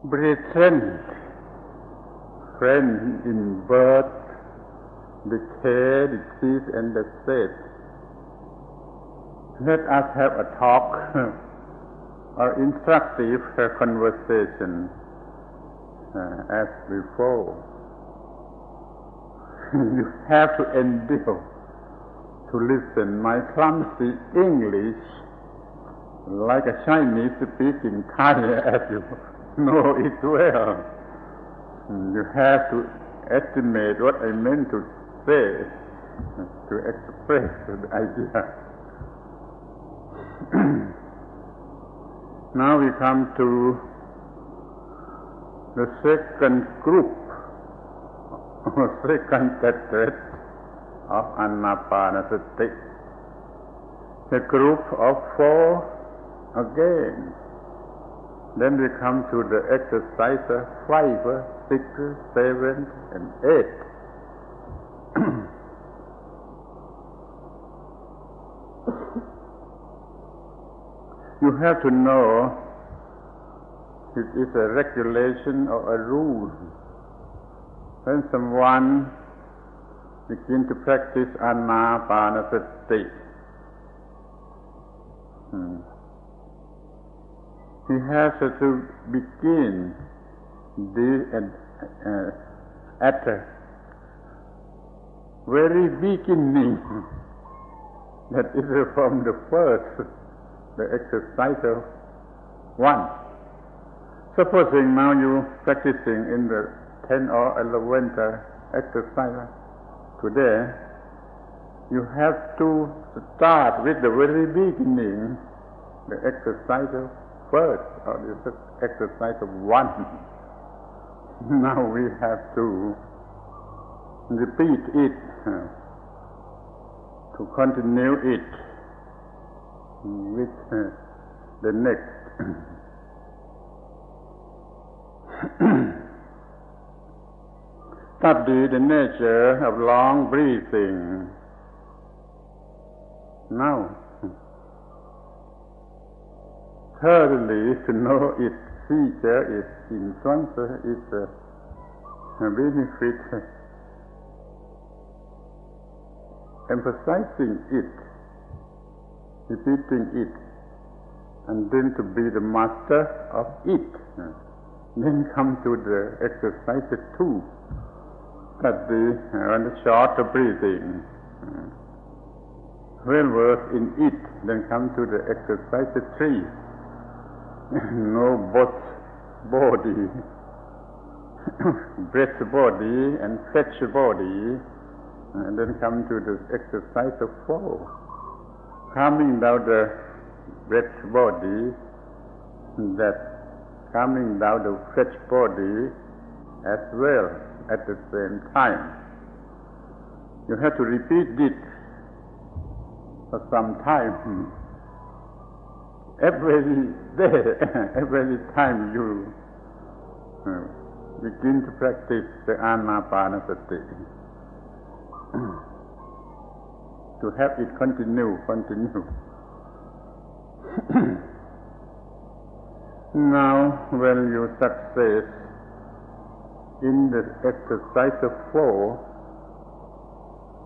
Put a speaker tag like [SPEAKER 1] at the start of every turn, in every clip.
[SPEAKER 1] present, friend in birth, decay, disease, and death. Let us have a talk or instructive conversation as before. You have to endure to listen. My clumsy English, like a Chinese speaking Thai, as you know it well. You have to estimate what I meant to say, to express the idea. Now we come to the second group, or second tetrad of Anapanasati. The group of four again. Then we come to the exercise 5, 6, 7, and 8. You have to know it is a regulation or a rule. When someone begins to practice Anapanasati, he has to begin at the very beginning. That is from the first, the exercise of 1. Supposing now you practicing in the 10th or 11th exercise today, you have to start with the very beginning, the exercise of first, or the exercise of 1. Now we have to repeat it, to continue it with the next. Study the nature of long breathing. Now, thoroughly to know its feature, its influence, its benefit, emphasizing it, repeating it, and then to be the master of it. Then come to the exercise 2, study on the short breathing, well versed in it. Then come to the exercise 3, know both body, breath body and fetch body, and then come to the exercise 4, calming down the breath body, that calming down the fetch body as well at the same time. You have to repeat it for some time. Every day, every time you begin to practice the Anapanasati, to have it continue. Now, when you succeed in the exercise 4,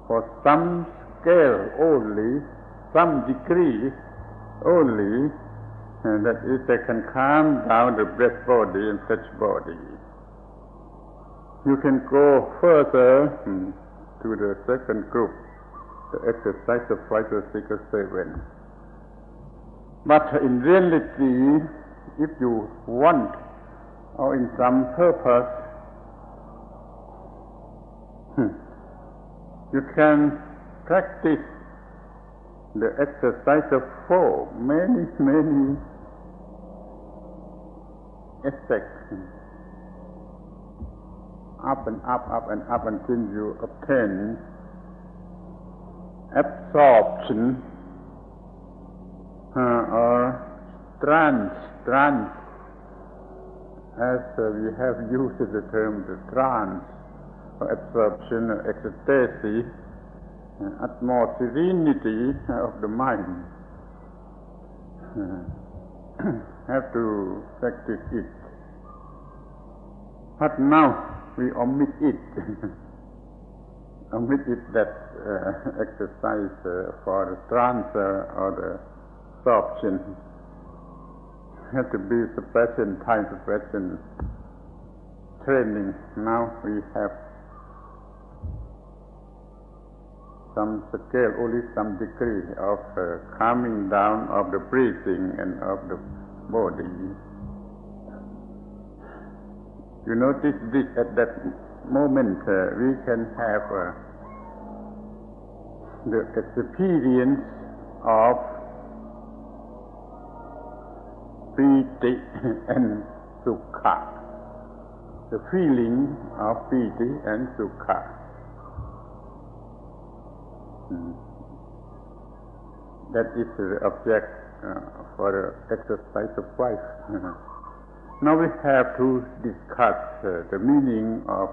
[SPEAKER 1] for some scale only, some degree only, and that is they can calm down the breath body and fetch body. You can go further to the second group, the exercise 5, 6, 7. But in reality, if you want, or in some purpose, you can practice the exercise 4, many aspects, up and up until you obtain absorption or trance, as we have used the term the trance, or absorption, or ecstasy, utmost serenity of the mind. Have to practice it. But now we omit it. Omit it that exercise for the trance or the absorption. Have to be suppression, time suppression training. Now we have some scale, only some degree of calming down of the breathing and of the body. You notice this at that moment we can have the experience of piti and sukha, the feeling of piti and sukha. That is the object for the exercise of life. Now we have to discuss the meaning of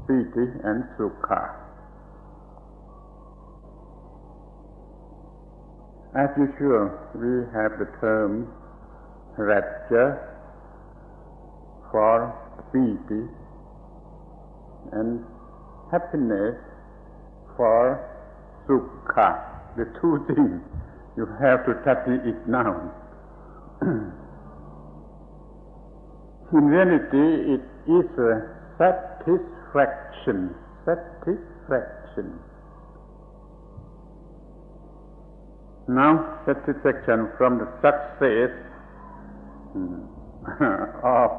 [SPEAKER 1] piti and sukha. As usual, we have the term rapture for piti and happiness for sukha. The two things you have to study it now. In reality, it is a satisfaction. Satisfaction. Now, satisfaction from the success of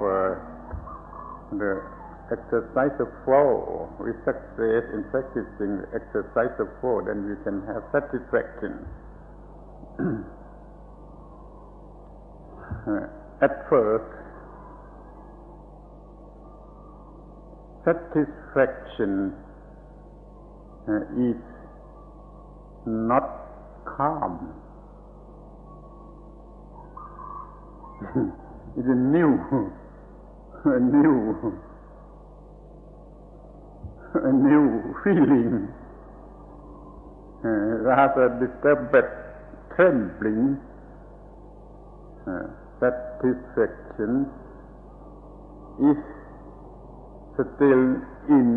[SPEAKER 1] the exercise of flow. We success in practicing the exercise of flow, then we can have satisfaction. At first, satisfaction is not calm. It is new feeling, rather disturbed, trembling. Satisfaction is still in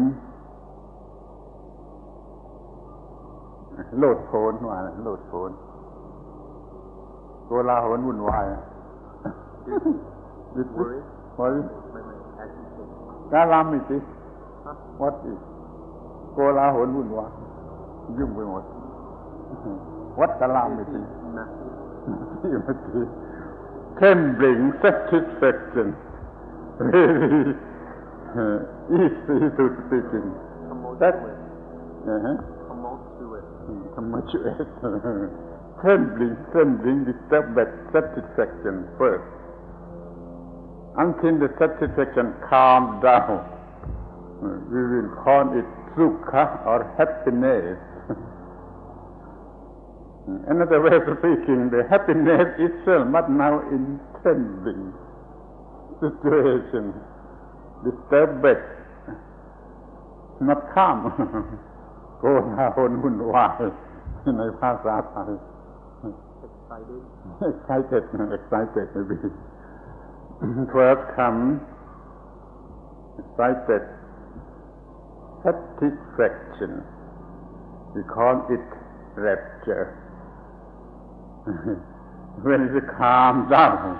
[SPEAKER 1] โลดโผนว่าโลดโผนโกลาหลวุ่นวาย Worry? Calamity. What is? โกลาหลวุ่นวายยุ่งไปหมด What calamity? Trembling satisfaction. Very easy to speaking. Tumultuous. Trembling, disturbed satisfaction first. Until the satisfaction calms down, we will call it sukha or happiness. Another way of speaking, the happiness itself, but now in trembling situation, disturbed, not calm. โกลาหลวุ่นวายในภาษาไทย excited maybe. First come excited satisfaction. We call it rapture. When it calms down,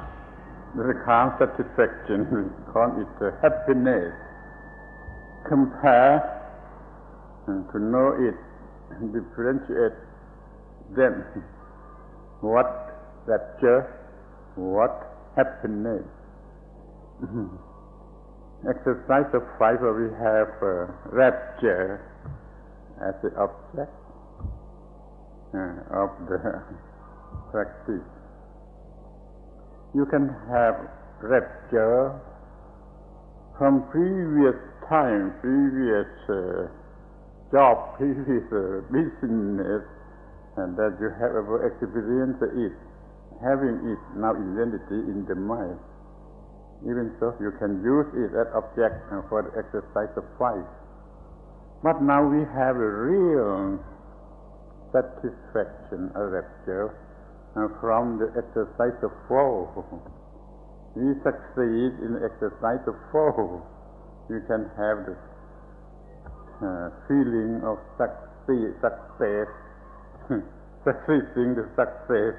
[SPEAKER 1] the calm satisfaction, we call it happiness. Compare to know it, differentiate them. What rapture, what happiness. Exercise of 5 where we have rapture as the object of the practice. You can have rapture from previous time, previous job, previous business, and that you have ever experienced it, having it now in reality in the mind. Even so, you can use it as object for the exercise of 5. But now we have a real satisfaction, a rapture, from the exercise of 4. We succeed in the exercise of 4. you can have the feeling of success, succeeding the success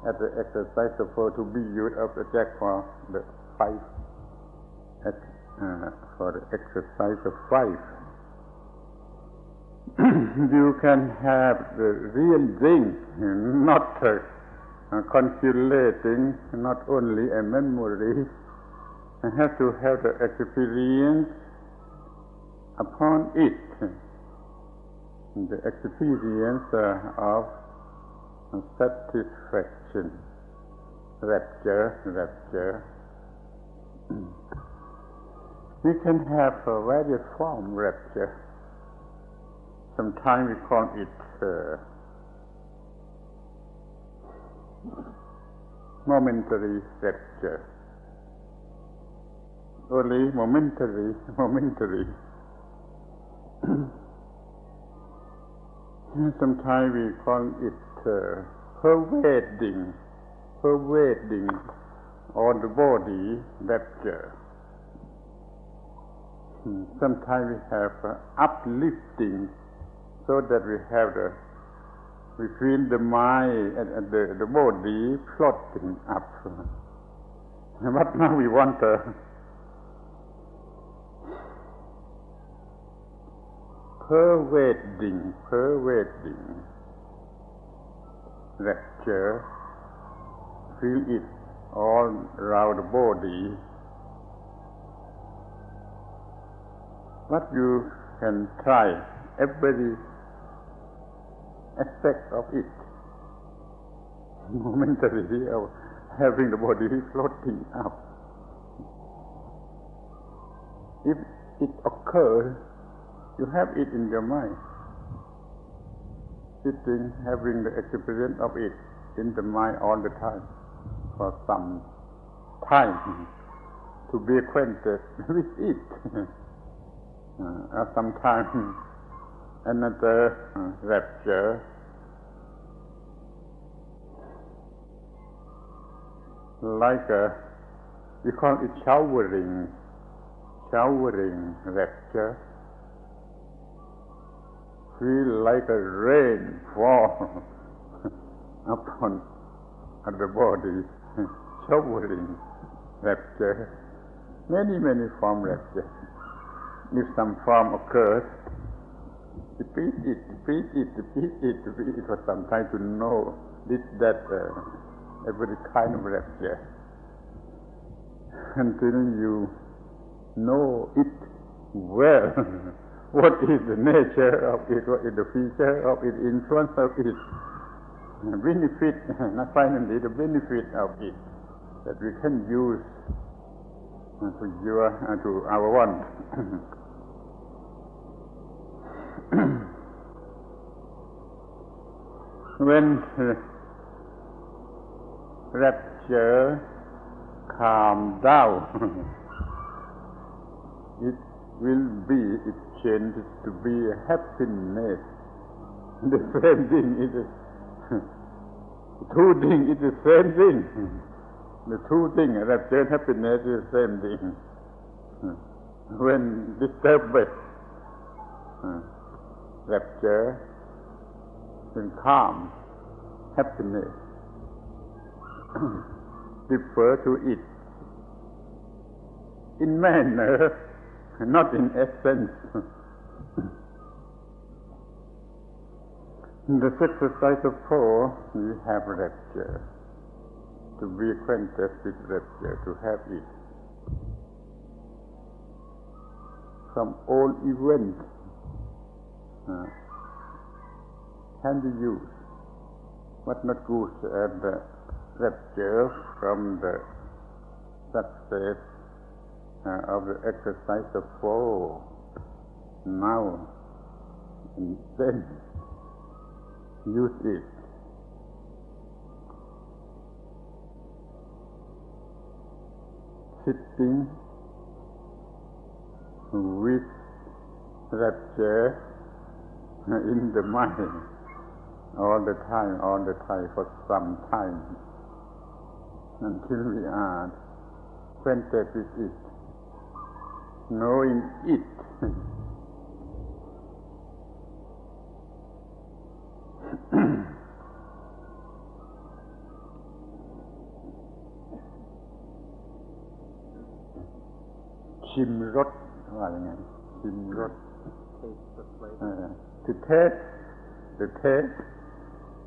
[SPEAKER 1] at the exercise of 4 to be used of the jack for the 5 for the exercise of 5. You can have the real thing, not calculating, not only a memory. You have to have the experience upon it, the experience of satisfaction, rapture. We can have a various form rapture. Sometimes we call it momentary rapture. Only momentary. Sometimes we call it pervading on the body rapture. Sometimes we have uplifting, so that we feel the mind and the body floating up. But now we want pervading rapture. Feel it all around the body. But you can try every aspect of it, momentarily of having the body floating up. If it occurs, you have it in your mind, sitting, having the experience of it in the mind all the time, for some time, to be acquainted with it. Sometimes another rapture, like we call it showering rapture. Feel like a rain fall upon the body, showering rapture. Many form rapture. If some form occurs, repeat it for some time to know every kind of rapture, until you know it well. What is the nature of it? What is the feature of it? Influence of it? Benefit, not finally the benefit of it that we can use to our want. When rapture calms down, it changes to be a happiness. The same thing is two things is the same thing. The two things, rapture and happiness, is the same thing. When disturbed by rapture, then calm, happiness, refer to it in manner, not in essence. In the exercise of 4, we have rapture. To be acquainted with rapture, to have it. Some old event can be used, but not good as the rapture from the success of the exercise of 4. Now and then use it. Sitting with rapture in the mind all the time for some time, until we are acquainted with it. knowing it.ชิมรสว่าอย่างไงชิมรส to taste the taste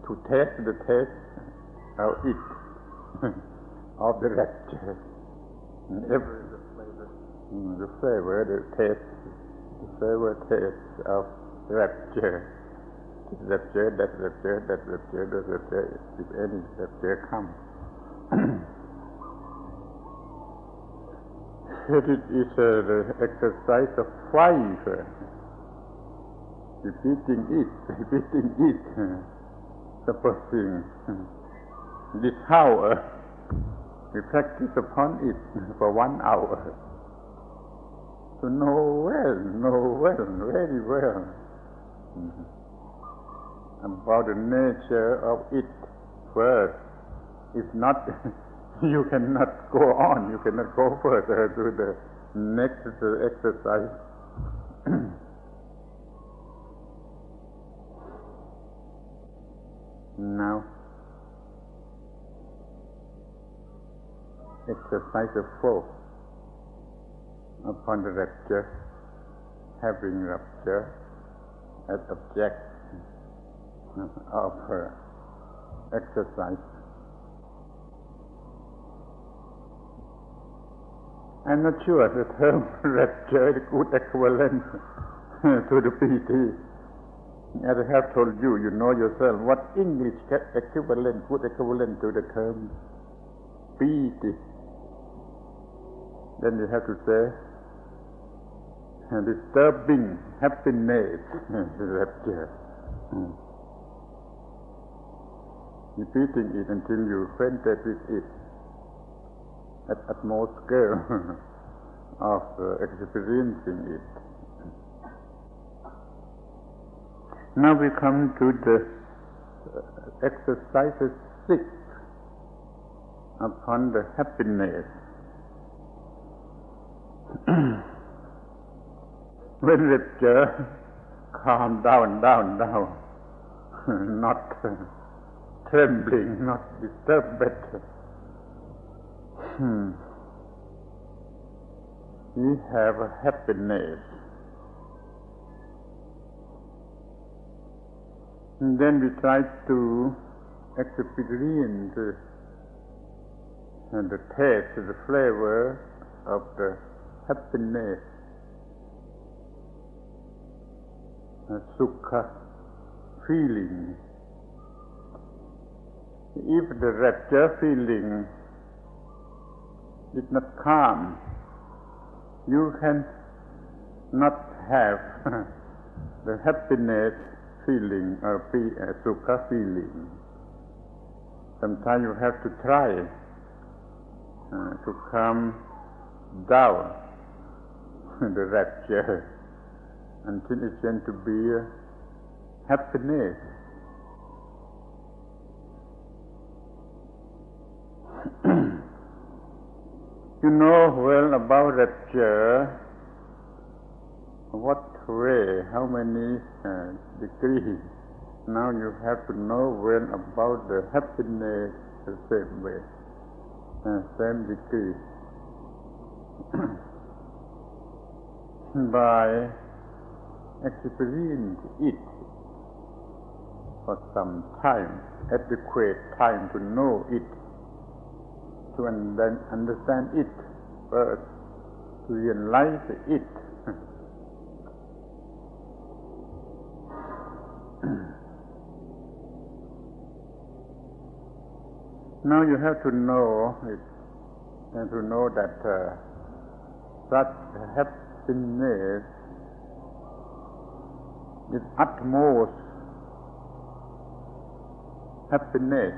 [SPEAKER 1] to taste the taste of it of the rapture every the flavor the taste of rapture that rapture if any rapture comes. It is the exercise of 5, repeating it, supposing this hour we practice upon it for 1 hour to know well, very well about the nature of it first. If not, you cannot go on, you cannot go further to the next exercise. Now, exercise of 4 upon the rapture, having rapture as object of exercise. I'm not sure the term rapture is good equivalent to the PT. As I have told you, you know yourself what English good equivalent to the term PT. Then you have to say disturbing happiness, rapture. Repeating it until you acquainted with it at utmost scale of experiencing it. Now we come to the exercises 6 upon the happiness. When rapture calm down, not trembling, not disturbed, we have a happiness. And then we try to experience the taste, the flavor of the happiness, sukha feeling. If the rapture feeling is not calm, you can not have the happiness feeling or sukha feeling. Sometimes you have to try to calm down the rapture until it can to be happiness. You know well about rapture, what way, how many degrees. Now you have to know well about the happiness the same way, same degree. By experiencing it for some time, adequate time to know it, to then understand it first, to realize it. Now you have to know it, and to know that such happiness is utmost happiness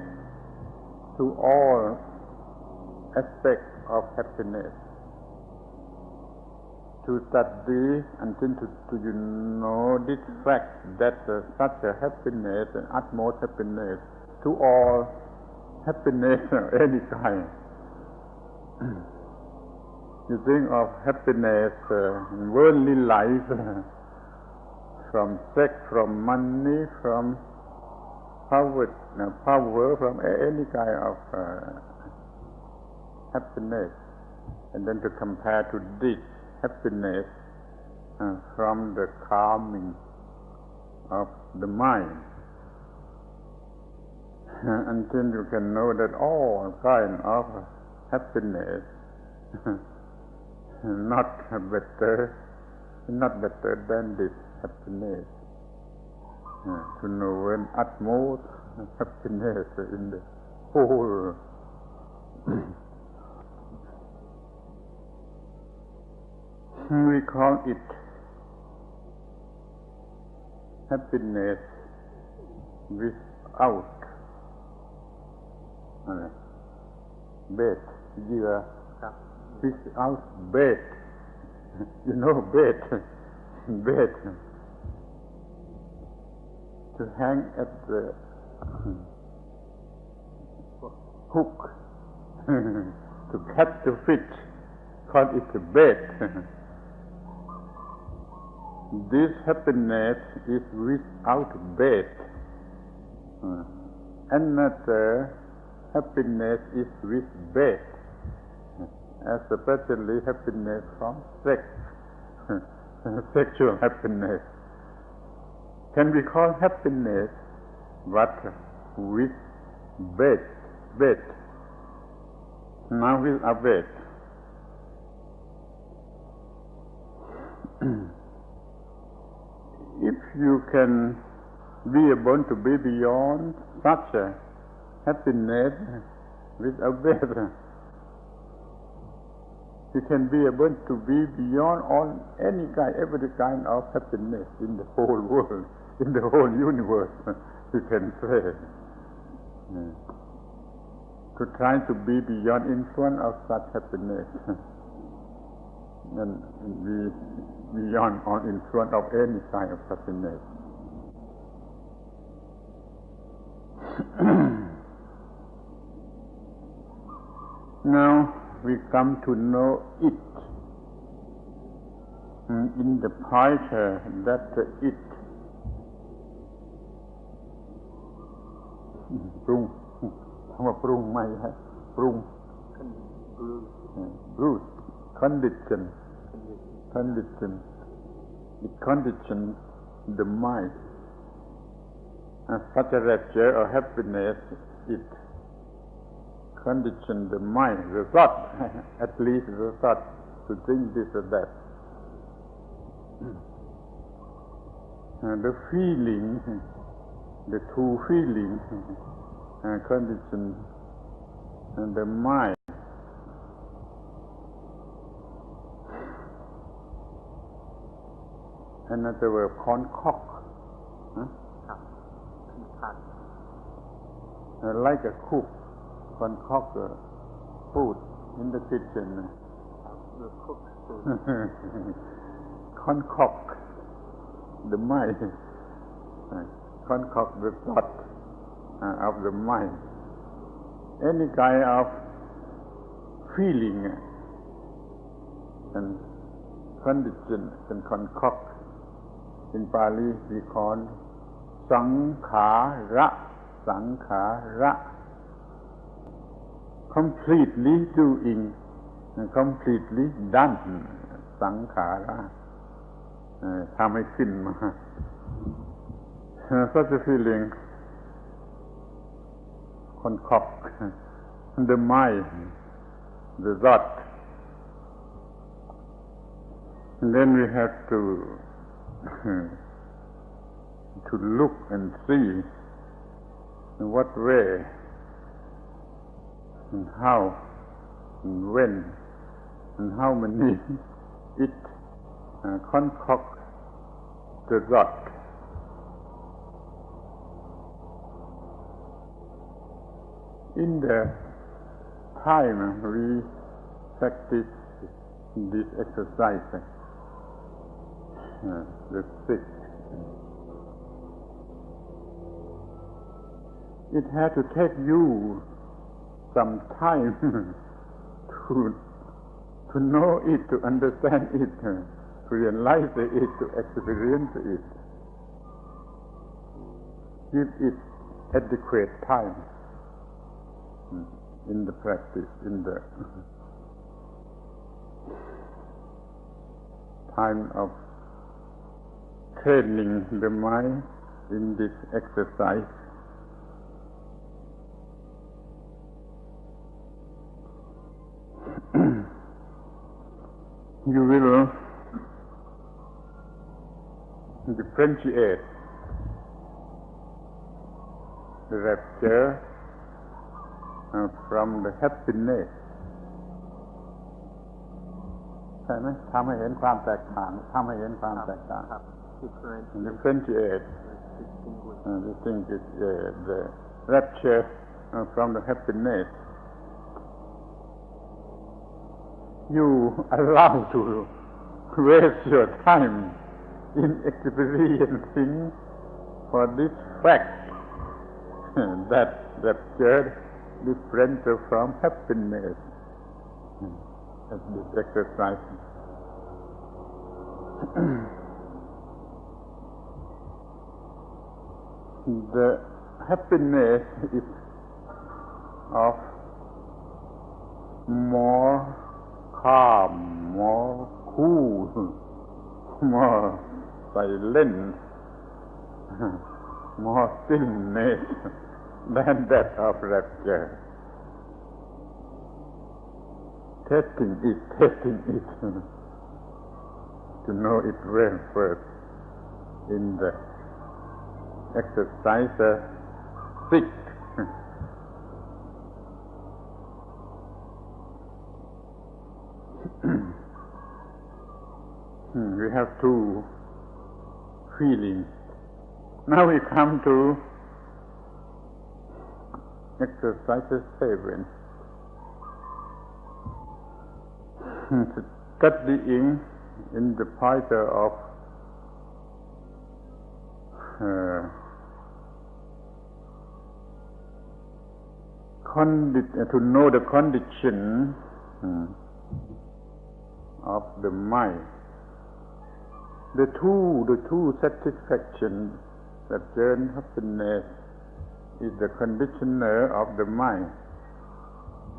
[SPEAKER 1] to all aspects of happiness. To study until to you know this fact that such a happiness, an utmost happiness to all happiness of any kind, You think of happiness in worldly life, from sex, from money, from power, from any kind of happiness, and then to compare to this happiness from the calming of the mind, until you can know that all kind of happiness not better than this happiness. To know an utmost happiness in the whole we call it happiness without bed, without bed. You know bed, bed to hang at the hook to catch the fish, call it a bed. This happiness is without bed. Another happiness is with bed, especially happiness from sex, sexual happiness. Can be called happiness, but with bed. Now with a bed. If you can be able to be beyond such a happiness with a bed, you can be able to be beyond every kind of happiness in the whole world, in the whole universe, you can say. To try to be beyond influence of such happiness, and be beyond all influence of any kind of happiness. Now we come to know it in the point that it ปรุงคำว่าปรุงไม่ฮะปรุง Bruce condition it conditions the mind. Such a rapture or happiness, it conditions the mind, the thought, at least the thought to think this or that. The feeling, the true feeling, conditions the mind. Another word, concoct. Like a cook, concoct food in the kitchen. Concoct the mind, concoct the thought of the mind. Any kind of feeling and condition and concoct. In Pali we call sankhara, completely doing and completely done. Sankhara ทำให้ขึ้นมา such a feeling concoct the mind, the thought. And then we have to look and see in what way and how and when and how many it concoct the thought. In the time we practice this exercise, the sixth, it had to take you some time to to know it, to understand it, to realize it, to experience it. Give it adequate time in the practice, in the time of training the mind in this exercise. You will differentiate the rapture from the happiness ใช่ไหมทำให้เห็นความแตกต่างทำให้เห็นความแตกต่าง differentiate distinguish the rapture from the happiness. You allow to waste your time in experiencing for this fact that rapture different from happiness as this exercise. The happiness is of more calm, more cool, more silent, more stillness than that of rapture. Testing it, to know it well first in the exercise 6. We have two feelings. Now we come to exercise 7. Studying in the point of to know the condition of the mind. The two satisfaction, rapture and happiness, is the conditioner of the mind.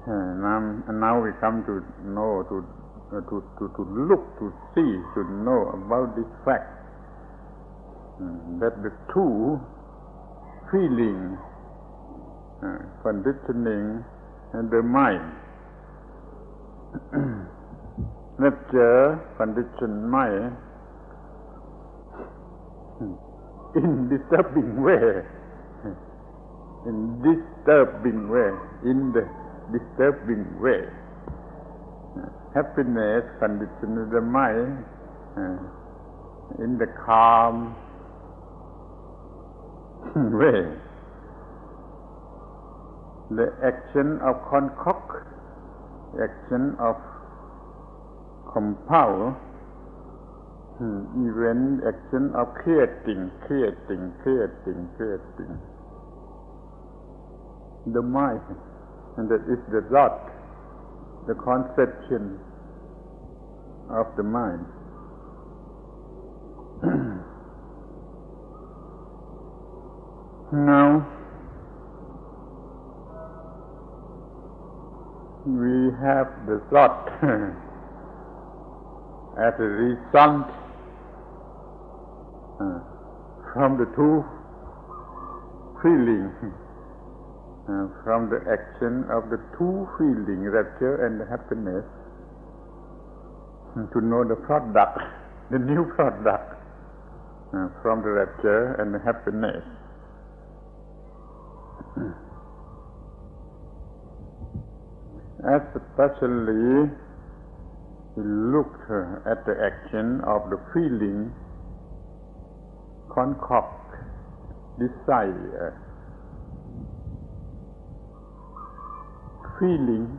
[SPEAKER 1] And now we come to know, to look, to see, to know about this fact, that the two feeling, conditioning and the mind. Rapture condition mind in disturbing way, in the disturbing way. Happiness conditions the mind in the calm way. The action of concoct, action of compile, even action of creating the mind, and that is the thought, the conception of the mind. Now we have the thought as a result from the two feelings, from the action of the two feelings, rapture and happiness, to know the product, the new product from the rapture and the happiness. Especially look at the action of the feeling, concoct, desire, feeling,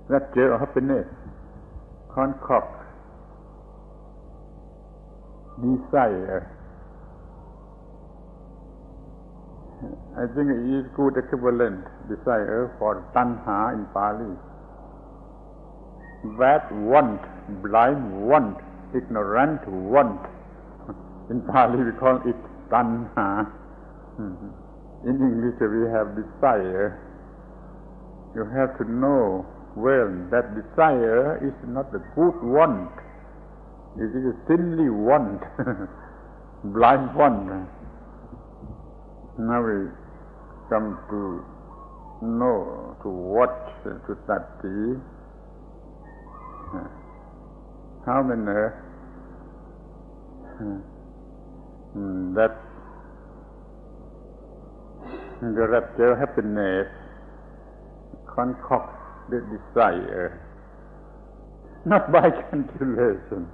[SPEAKER 1] rapture or happiness, concoct, desire. I think it is good equivalent, desire, for tanha in Pali. bad want, blind want, ignorant want. In Pali we call it tanha. In English we have desire. You have to know well that desire is not a good want. It is a sinly want, blind want. Now we come to know, to watch, to study how many that the rapture happiness concoct the desire, not by calculation,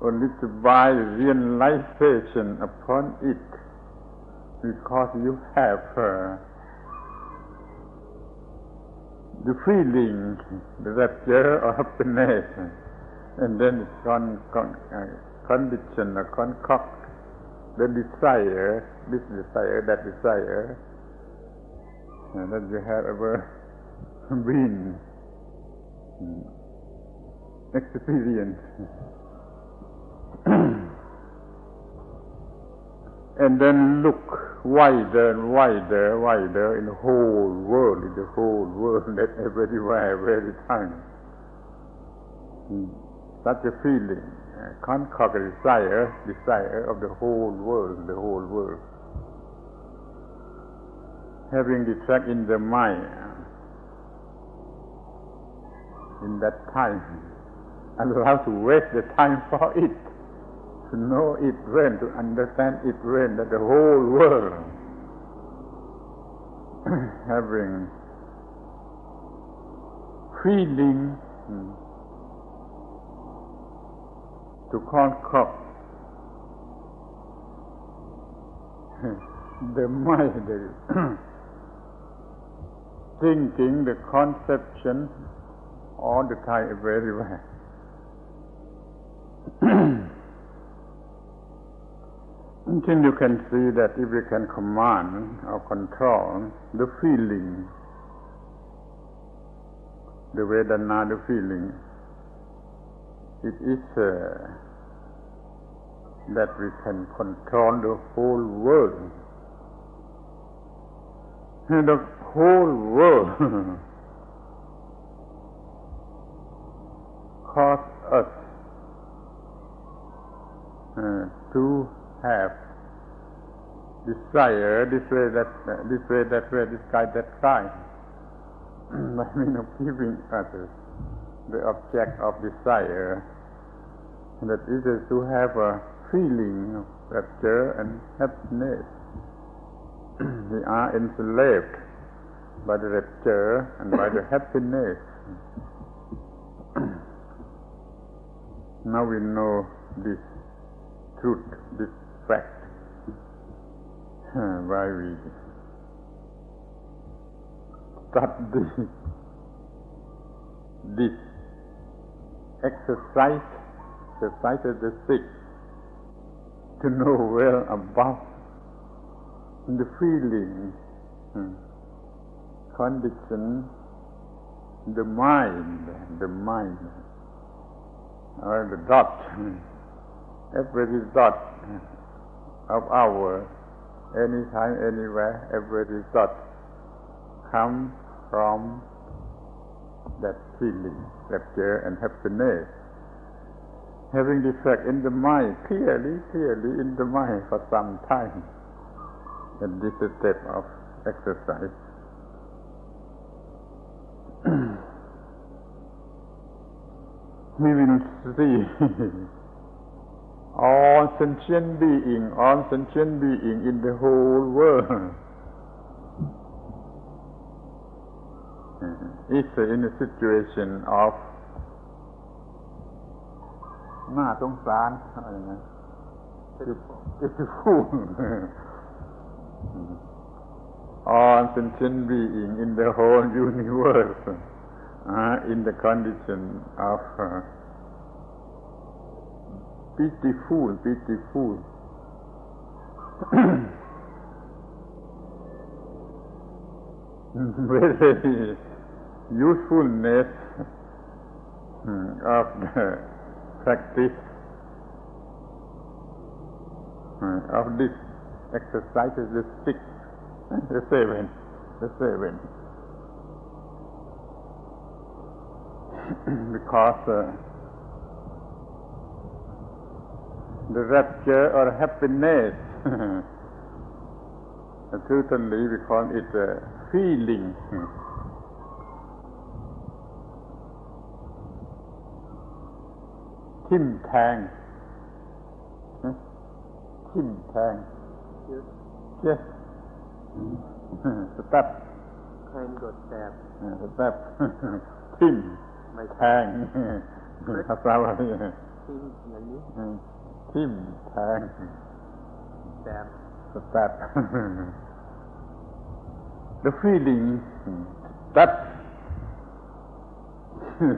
[SPEAKER 1] only to by realization upon it, because you have the feeling, the rapture or happiness, and then it condition or concoct the desire, this desire, that desire, and that you have ever been experienced. And then look wider and wider, wider in the whole world, that everywhere, every time. Such a feeling, concoct a desire of the whole world. Having the track in the mind, in that time, allow to waste the time for it, to know it when, to understand it when, that the whole world having feeling to concoct the mind, the thinking, the conception, all the time, everywhere. Until you can see that if you can command or control the feeling, the Vedana, the feeling, it is that we can control the whole world. And the whole world cause us to have desire, this way, that way, this kind, that kind, by means of giving others the object of desire, that is to have a feeling of rapture and happiness. We are enslaved by the rapture and by the happiness. Now we know this truth, this fact, why we study this exercise of the six, to know well about the feeling, condition, the mind, or the thought, every thought of our, anytime, anywhere, every thought comes from that feeling, rapture and happiness. Having the fact in the mind, clearly in the mind for some time. And this is a step of exercise. We will see all sentient being in the whole world is in a situation of น่าสงสารอะไรนะ pitiful all sentient being in the whole universe are in the condition of pitiful very usefulness of the practice of this exercise is the six, the seven. Because the rapture or happiness, certainly we call it a feeling. Tim tang. Yes. Step.
[SPEAKER 2] แทงกดแสบ
[SPEAKER 1] Step. Tim tang. ภาษาอะไร
[SPEAKER 2] ที่อย่างนี้
[SPEAKER 1] Tim tang.
[SPEAKER 2] แสบ
[SPEAKER 1] Step. The feeling that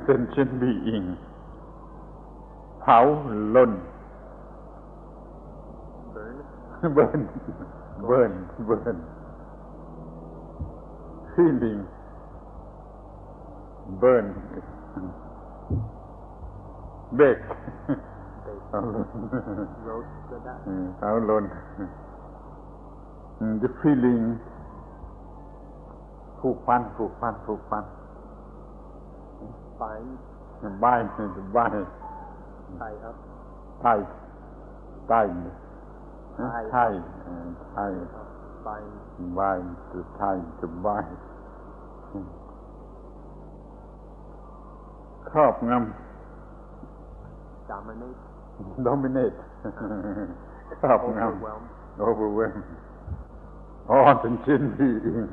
[SPEAKER 1] sentient being เผาลน burn feeling burn bake
[SPEAKER 2] โรสก็ได้
[SPEAKER 1] เผาลน the feeling ผูกพัน bind
[SPEAKER 2] ไทยครับ
[SPEAKER 1] tight
[SPEAKER 2] ไทย
[SPEAKER 1] bind to tie to bind ครอบงำ dominate ครอบงำ overwhelm all sentient being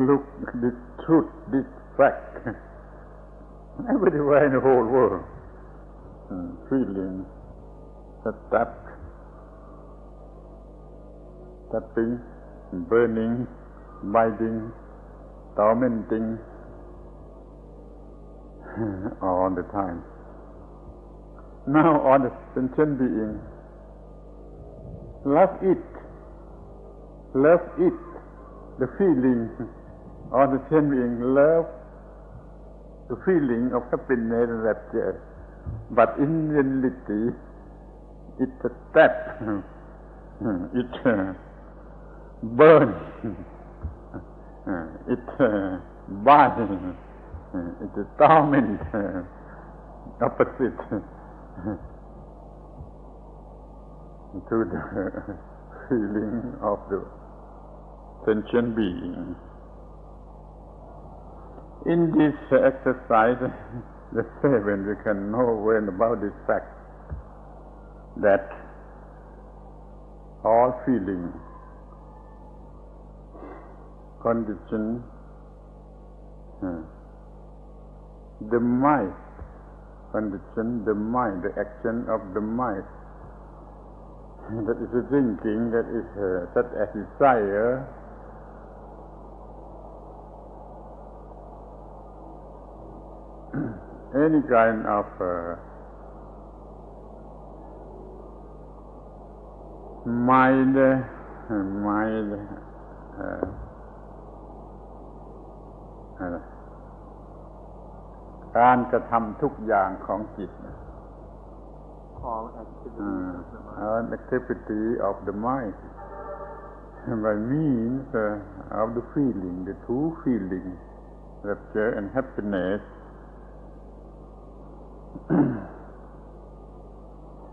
[SPEAKER 1] look this truth, this fact everywhere in the whole world feeling tapping, burning, biting, tormenting all the time. Now all the sentient being love it, the feeling all the sentient being love the feeling of happiness and rapture, but in reality it's a trap. It burns, it binds, it torment, opposite to the feeling of the sentient being. In this exercise, the seven, we can know well about this fact that all feeling, condition, the mind, condition, the mind, the action of the mind, that is a thinking, that is such as desire, any kind of mind การกระทำทุกอย่างของจิต
[SPEAKER 2] all
[SPEAKER 1] activity of the mind by means of the feeling, the two feelings, rapture and happiness.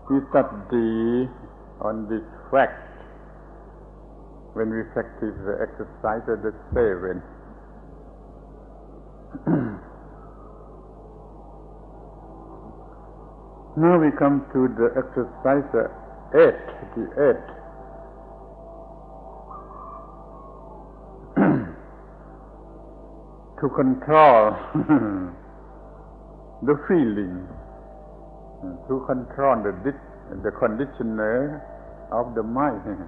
[SPEAKER 1] We study on this fact when we practice the exercise of the seven. Now we come to the exercise 8, the 8. To control the feeling, to control the conditioner of the mind.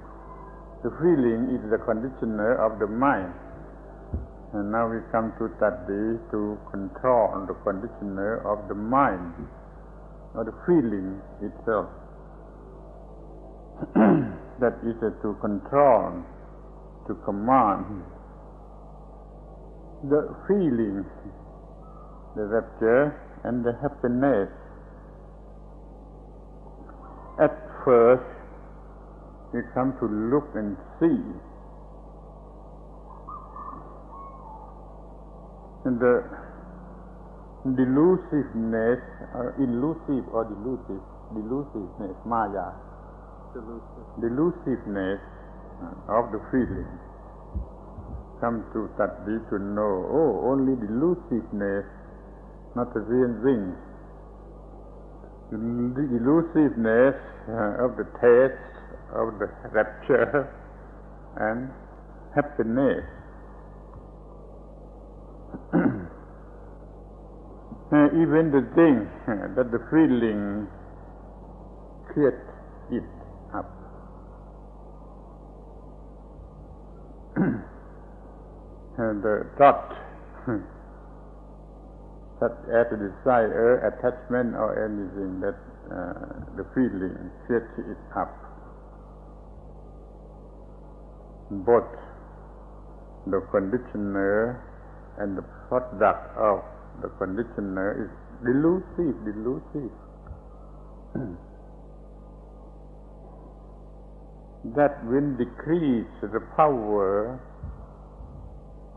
[SPEAKER 1] The feeling is the conditioner of the mind. And now we come to study to control the conditioner of the mind, or the feeling itself. That is to control, to command the feeling the rapture and the happiness. At first, we come to look and see. And the delusiveness, delusiveness, Maya, delusiveness of the feeling. Come to study to know, only delusiveness, not the real thing. The delusiveness of the taste of the rapture and happiness. Even the thing that the feeling creates it up. And the thought, such as the desire, attachment, or anything that the feeling sets it up. Both the conditioner and the product of the conditioner is delusive. That will decrease the power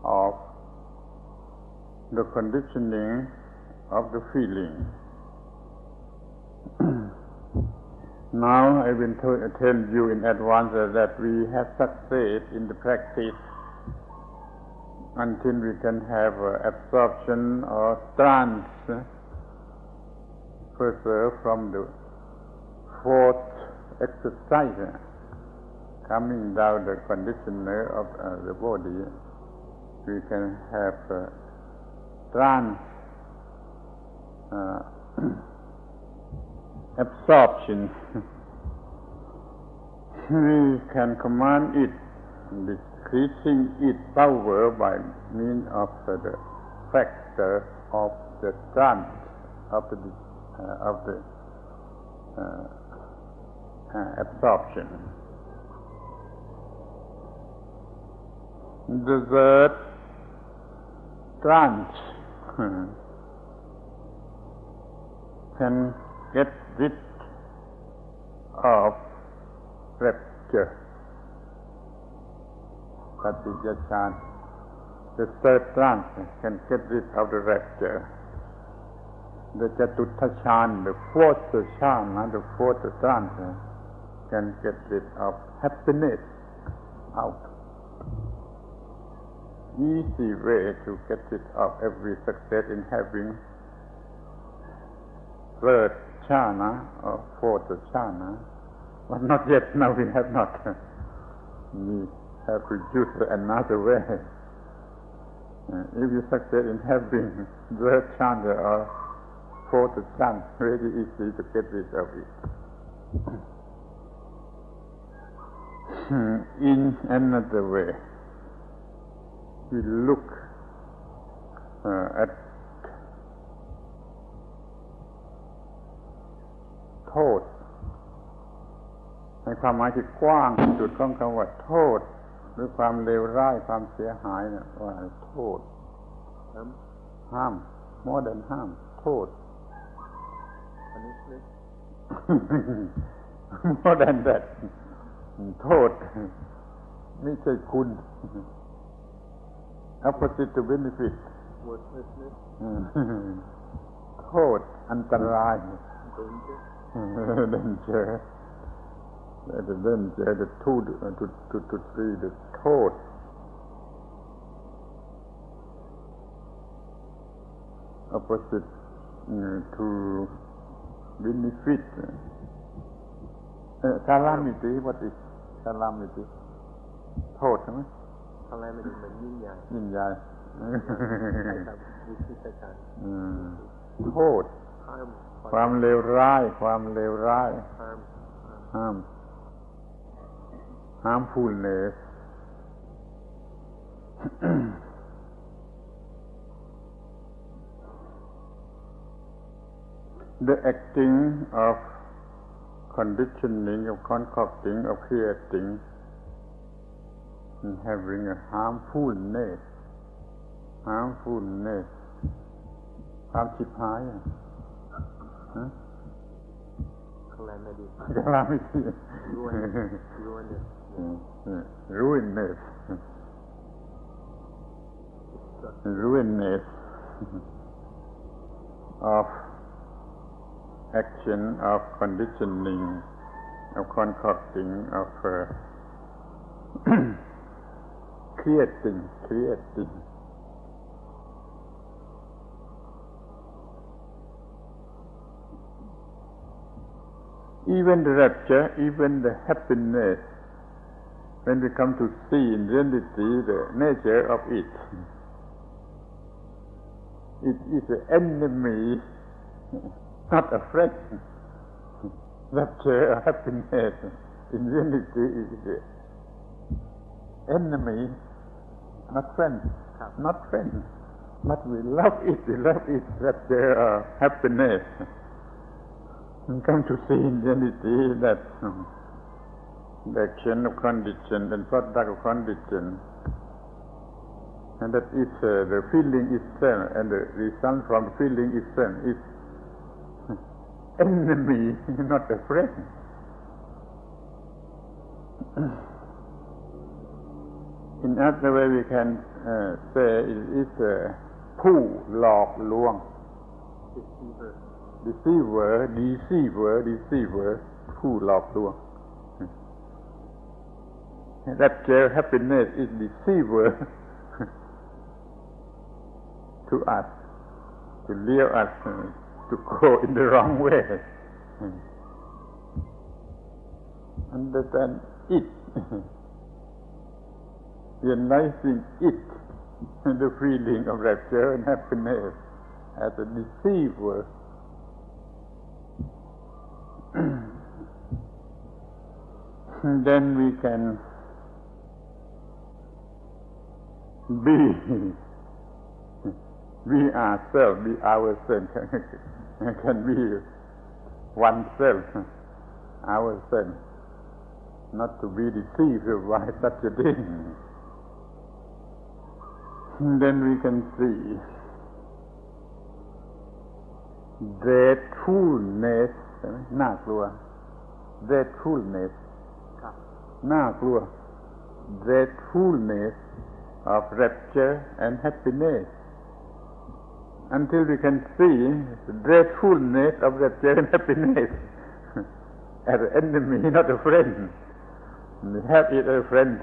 [SPEAKER 1] of the conditioning of the feeling. Now I will tell you in advance that we have success in the practice until we can have absorption or trance further from the fourth exercise, coming down the conditioner of the body. We can have trance absorption. We can command it, decreasing its power by means of the factor of the trance of the absorption. The third trance can get rid of rapture. That is the chance. The third trance can get rid of the rapture. The Chatutha chant, the fourth chant, the fourth trance can get rid of happiness out. Easy way to get rid of every success in having third jhana or fourth jhana, but not yet. Now we have not. We have to use another way. If you succeed in having third jhana or fourth jhana, very easy to get rid of it. In another way, we look atโทษในความหมายที่กว้างที่สุดของคำว่าโทษหรือความเลวร้ายความเสียหายเนี่ยว่าโทษห้าม more than ห้ามโทษ more than that โทษไม่ใช่คุณ opposite to benefit โทษอันตราย danger the danger the two to three the โทษ opposite to benefit calamity what is calamity โทษใช่ไหมอะไรไม่ดีเหมือนยิ่งใหญ่โทษความเลวร้ายharmfulness the acting of conditioning, of concocting, of creating and having a harmfulness ความชิบหาย
[SPEAKER 2] calamity
[SPEAKER 1] calamity ruinous of action, of conditioning, of concocting, of creating. Even the rapture, even the happiness, when we come to see in reality the nature of it, it is an enemy, not a friend. Rapture or happiness in reality is the enemy, not friend. But we love it, rapture or happiness. We come to see in reality that the action of condition and product of condition, and that is the feeling itself, and the result from the feeling itself is enemy, not a friend. In other way we can say it is ผู้หลอกลวง deceiver ผู้หลอกลวง Rapture happiness is deceiver to us, to lure us to go in the wrong way. Understand it, realizing it, the feeling of rapture and happiness as a deceiver. Then we can be ourselves, can be oneself, ourselves, not to be deceived by such a thing. Then we can see dreadfulness, น่ากลัว dreadfulness น่ากลัว dreadfulness of rapture and happiness. Until we can see the dreadfulness of rapture and happiness as an enemy, not a friend. We have it as a friend.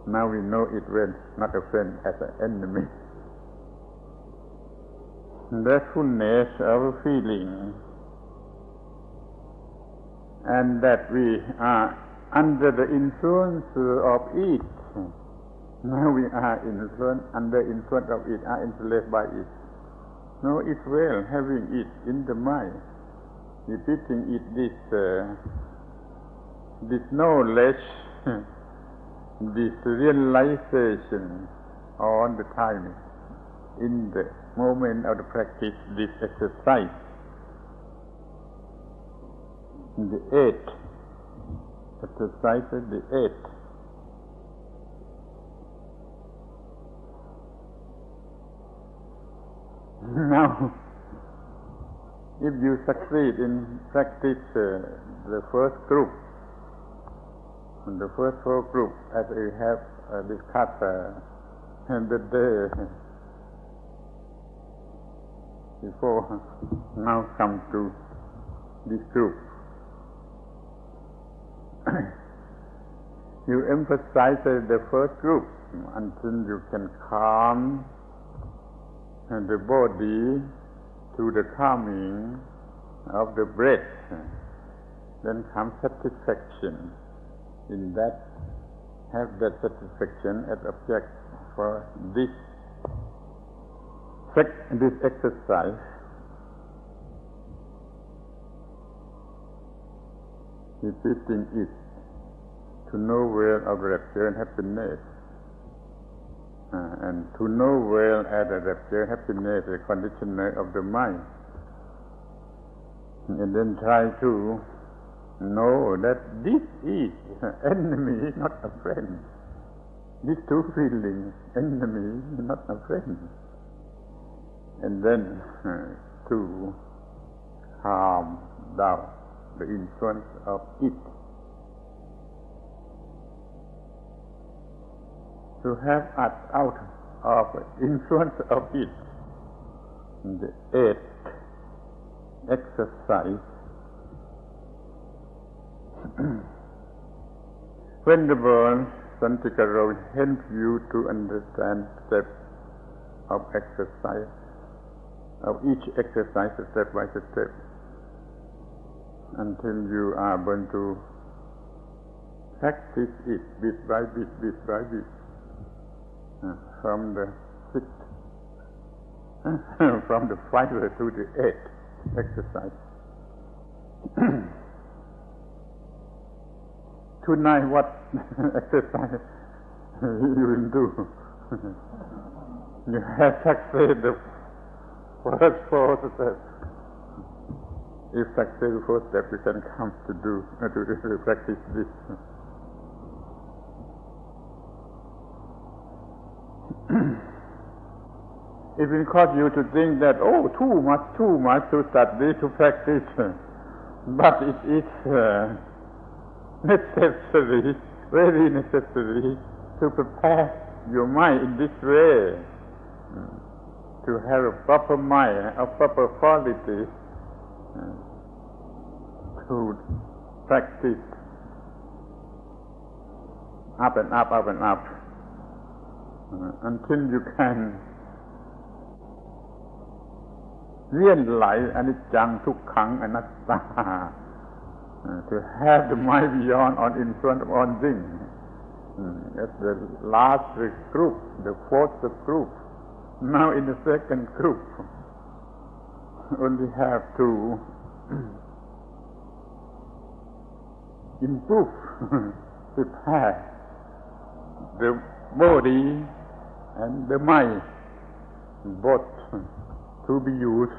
[SPEAKER 1] Now we know it when not a friend, as an enemy. Dreadfulness of feeling, and that we are under the influence of it. Now we are under influence of it, are enslaved by it. Know it well, having it in the mind, repeating it, this knowledge, this realization all the time in the moment of the practice, this exercise. The 8 exercises, the 8. Now, if you succeed in practice the first group, the first 4 groups, as we have discussed the day before, now come to this group. You emphasize the first group until you can calm the body to the calming of the breath. Then comes satisfaction in that. Have that satisfaction as object for this exercise. Repeating it to know well of rapture and happiness, and to know well as a rapture and happiness, a conditioner of the mind, and then try to know that this is enemy, not a friend. These 2 feelings, enemy, not a friend. and then to calm down the influence of it, to have us out of the influence of it. The eighth exercise. When the word Santikaro will help you to understand step of exercise, of each exercise step by step, until you are going to practice it bit by bit, from the sixth, from the 5th to the 8th exercise. Tonight, what exercise you will do? You have succeeded the first 4 steps. If succeed the 4th step, you can come to practice this. It will cause you to think that, too much to study, to practice. But it is necessary, very necessary, to prepare your mind in this way, to have a proper mind, a proper quality, to practice up and up, until you can realize anicca, dukkha, anatta, to have the mind beyond on influence of all things. That's the last group, the 4th group. Now in the 2nd group, only have to improve, prepare the body and the mind, both to be used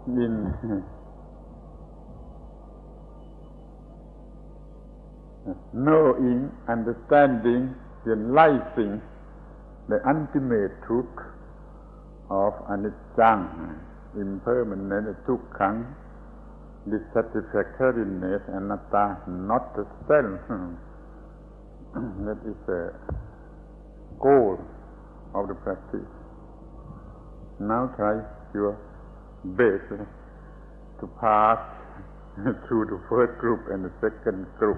[SPEAKER 1] in knowing, understanding, realizing the ultimate truth of anicca, impermanent, dukkha, dissatisfactoriness, anatta, not the self. That is the goal of the practice. Now try your best to pass through the 1st group and the 2nd group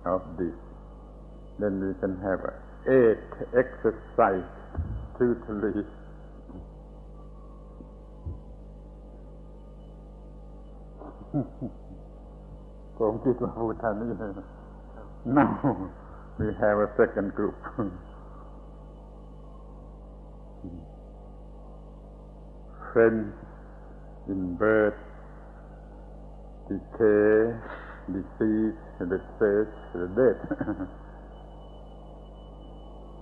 [SPEAKER 1] of this. Then we can have 8 exercise totally. Now we have a 2nd group. Friends in birth, decay, disease, the death, the death.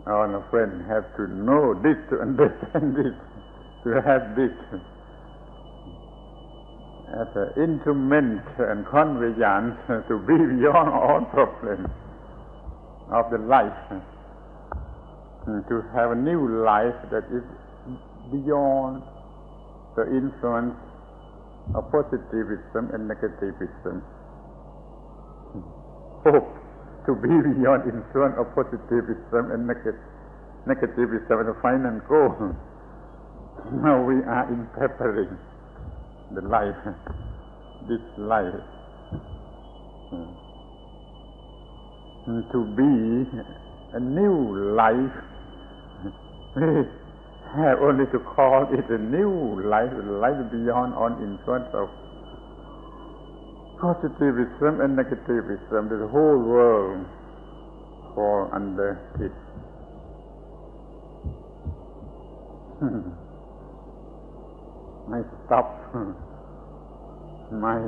[SPEAKER 1] All friends have to know this, to understand this, to have this as an instrument and conveyance to be beyond all problems of the life, to have a new life that is beyond the influence of positivism and negativism. Hope to be beyond influence of positivism and negativism and the final goal. Now we are in preparing the life, this life, to be a new life. We have only to call it a new life, a life beyond all influence of positivism and negativism. The whole world fall under it. I stop my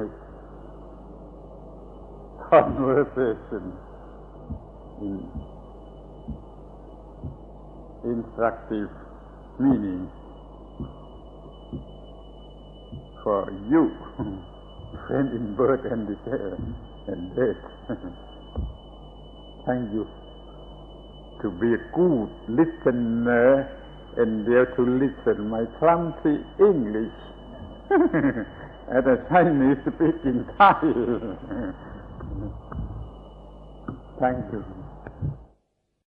[SPEAKER 1] conversation in instructive meaning for you, friend in birth and decay and death. Thank you to be a good listener endure to listen my clumsy English as a Chinese speaking Thai. Thank you.